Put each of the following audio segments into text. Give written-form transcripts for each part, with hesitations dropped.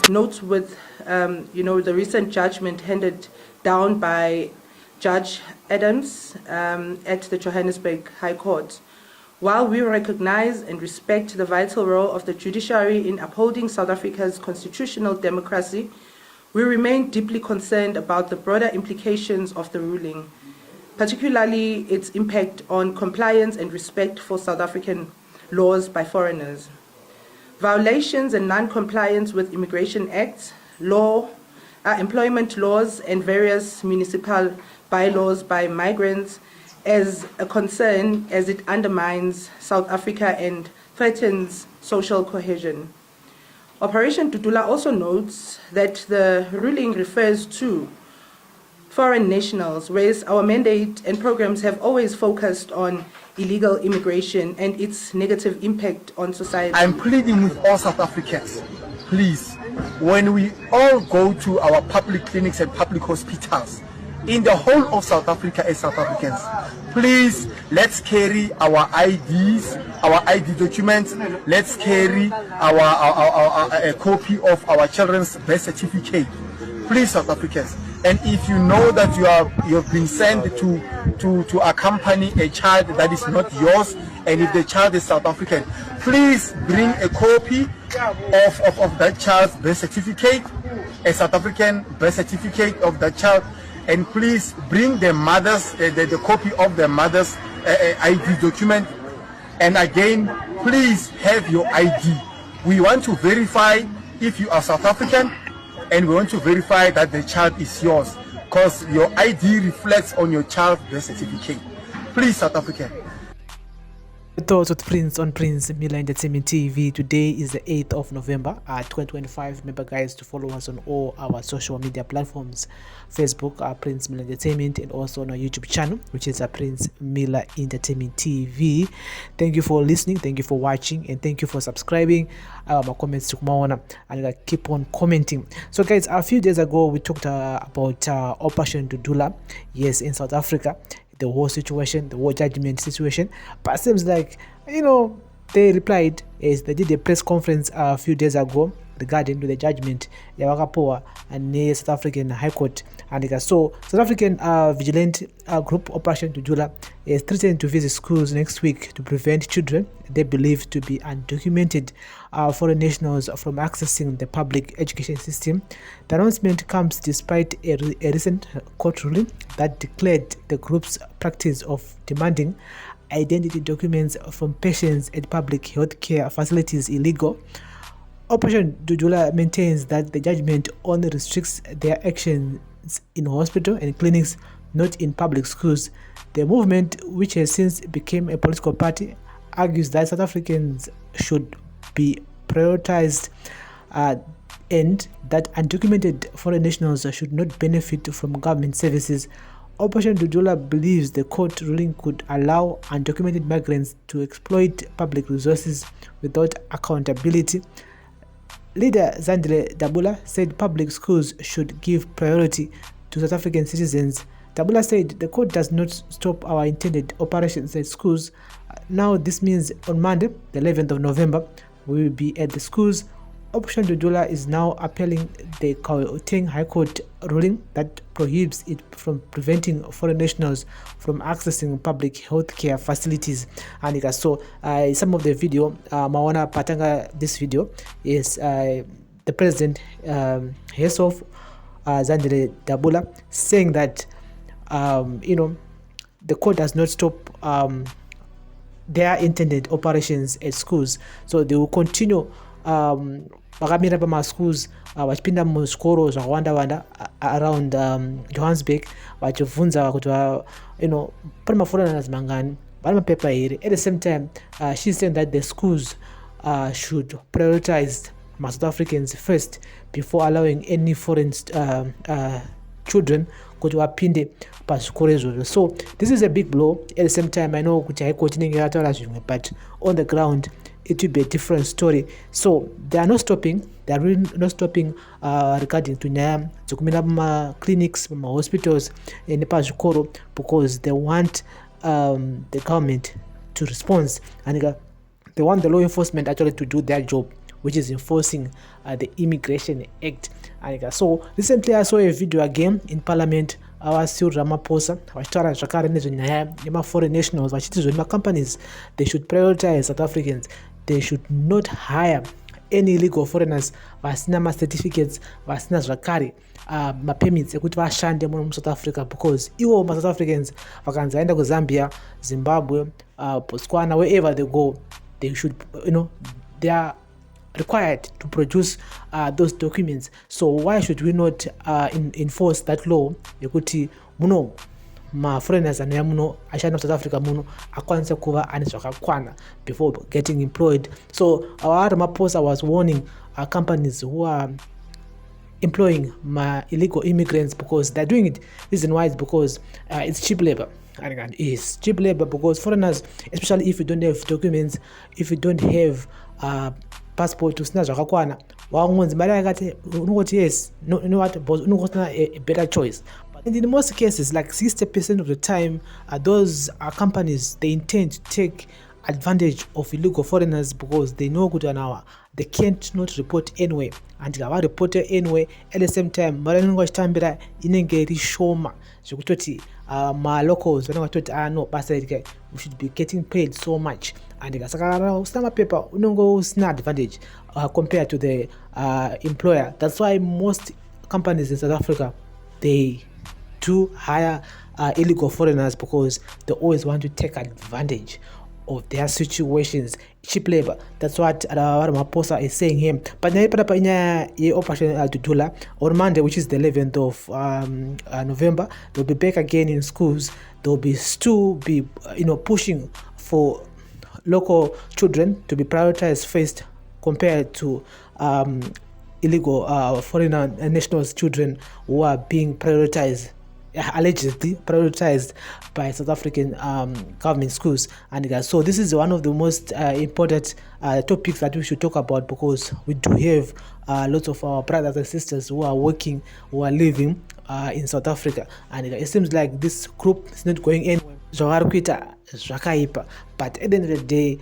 notes with, the recent judgment handed down by Judge Adams at the Johannesburg High Court. While we recognize and respect the vital role of the judiciary in upholding South Africa's constitutional democracy, we remain deeply concerned about the broader implications of the ruling, particularly its impact on compliance and respect for South African laws by foreigners. Violations and non-compliance with Immigration Acts, employment laws, and various municipal bylaws by migrants as a concern as it undermines South Africa and threatens social cohesion. Operation Dudula also notes that the ruling refers to foreign nationals, whereas our mandate and programs have always focused on illegal immigration and its negative impact on society. I'm pleading with all South Africans, please, when we all go to our public clinics and public hospitals in the whole of South Africa as South Africans, please, let's carry our IDs, our ID documents, let's carry a copy of our children's birth certificate. Please, South Africans. And if you know that you have been sent to accompany a child that is not yours, and if the child is South African, please bring a copy of that child's birth certificate, a South African birth certificate of that child, and please bring the mother's the copy of the mother's ID document. And again, please have your ID. We want to verify if you are South African, and we want to verify that the child is yours, because your ID reflects on your child's birth certificate. Please, South Africa. Thoughts with Prince on Prince Miller Entertainment TV. Today is the 8th of November 2025. Remember, guys, to follow us on all our social media platforms: Facebook, Prince Miller Entertainment, and also on our YouTube channel, which is Prince Miller Entertainment TV. Thank you for listening, thank you for watching, and thank you for subscribing. My comments to Kumaona, and keep on commenting. So, guys, a few days ago we talked about Operation Dudula, yes, in South Africa. The whole situation, the whole judgment situation. But it seems like, they replied as they did a press conference a few days ago regarding to the judgment Yawakapoa and the South African High Court. And so South African vigilante group Operation Dudula is threatening to visit schools next week to prevent children they believe to be undocumented foreign nationals from accessing the public education system. The announcement comes despite a recent court ruling that declared the group's practice of demanding identity documents from patients at public healthcare facilities illegal. Operation Dudula maintains that the judgment only restricts their actions in hospital and clinics, not in public schools. The movement, which has since become a political party, argues that South Africans should be prioritized and that undocumented foreign nationals should not benefit from government services. Operation Dudula believes the court ruling could allow undocumented migrants to exploit public resources without accountability. Leader Zandile Dabula said public schools should give priority to South African citizens. Dabula said the court does not stop our intended operations at schools. Now this means on Monday, the 11th of November, we will be at the schools. Operation Dudula is now appealing the Gauteng High Court ruling that prohibits it from preventing foreign nationals from accessing public healthcare facilities. And so some of the video, Mawana Patanga, this video is the president himself, Zandile Dabula, saying that the court does not stop their intended operations at schools, so they will continue vakamira pamaschools vachipinda muzvikoro zvakawanda around Johannesburg vachibvunza kuti pane maforeigners mangani, vane mapepa here. At the same time, she's saying that the schools should prioritize South Africans first before allowing any foreign children kuti vapinde pazvikoro izvozvo. So this is a big blow. At the same time, I know kuti High Court inenge yataura zvimwe, but on the ground it will be a different story. So they are not stopping. They are really not stopping regarding to nyaya dzokumira pama-clinics, pama-hospitals nepazvikoro, because they want the government to respond, and they want the law enforcement actually to do their job which is enforcing the Immigration Act. And so recently I saw a video again in Parliament. Our Cyril Ramaphosa vachitaura zvakare nezvenyaya yema-foreign nationals vachiti companies they should prioritize South Africans. They should not hire any illegal foreigners vasina ma-certificates, vasina zvakare ma-permits ekuti vashande muno mu South Africa, because ivo ma-South Africans vakanzi vaenda kuZambia, Zimbabwe, Botswana, wherever they go, they should, they are required to produce those documents. So why should we not enforce that law yekuti muno ma-foreigners anouya muno ashanda South Africa muno akwanise kuva ane zvakakwana before getting employed? So our Ramaphosa was warning companies who are employing illegal immigrants, because they're doing it. Reason why is because it's cheap labor. And it's cheap labor because foreigners, especially if you don't have documents, if you don't have passport usina zvakakwana, wangonzi mari yakati unongoti yes, no, you know what, boss, unongosina a better choice. But in most cases, like 60% of the time, those companies, they intend to take advantage of illegal foreigners because they know good now they can't not report anyway, and they report anyway. At the same time, marango chitambira inenge rishoma zvekutoti ma locals vanenge vatoti no basa we should be getting paid so much, and saka usina mapepa unongo usina advantage compared to the employer. That's why most companies in South Africa, they do hire illegal foreigners because they always want to take advantage of their situations, cheap labor. That's what Ramaphosa is saying here. But Operation Dudula on Monday, which is the 11th of November, they'll be back again in schools. They'll be still be pushing for local children to be prioritized first compared to illegal foreign nationals children who are being prioritized, allegedly prioritized by South African government schools. And so this is one of the most important topics that we should talk about, because we do have lots of our brothers and sisters who are working, who are living in South Africa, and it seems like this group is not going anywhere. But at the end of the day,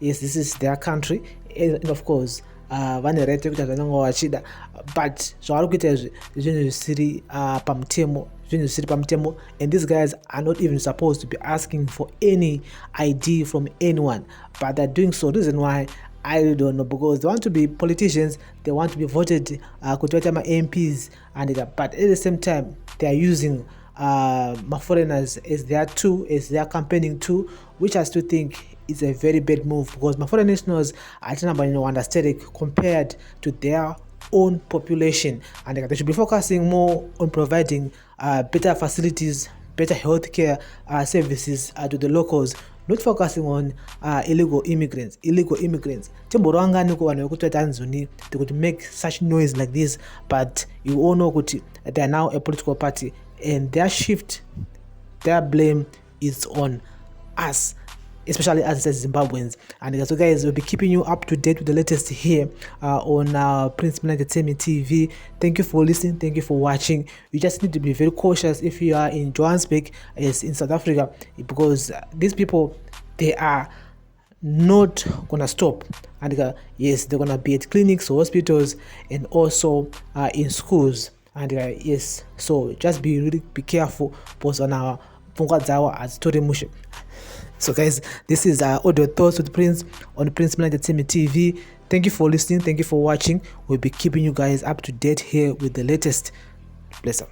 yes, this is their country, and of course vane right yekuti vanenge vachida, but zvavari kuita izvi zvinhu zvisiri pamutemo, and these guys are not even supposed to be asking for any ID from anyone, but they're doing so. Reason why I don't know, because they want to be politicians, they want to be voted kuti MPs, and but at the same time they are using foreigners as their tool, as their campaigning tool, which I still think is a very bad move, because foreign nationals are understated compared to their own population, and they should be focusing more on providing better facilities, better healthcare services to the locals, not focusing on illegal immigrants. They could make such noise like this, but you all know they are now a political party, and their blame is on us, especially as Zimbabweans. And so guys, we'll be keeping you up to date with the latest here on Prince Milane Entertainment TV. Thank you for listening, thank you for watching. You just need to be very cautious if you are in Johannesburg, as in South Africa, because these people, they are not gonna stop, and yes, they're gonna be at clinics, hospitals, and also in schools, and yes, so just be careful, post on our as story mushe. So guys, this is Audio Thoughts with Prince on Prince Milane Entertainment TV. Thank you for listening, thank you for watching. We'll be keeping you guys up to date here with the latest. Bless up.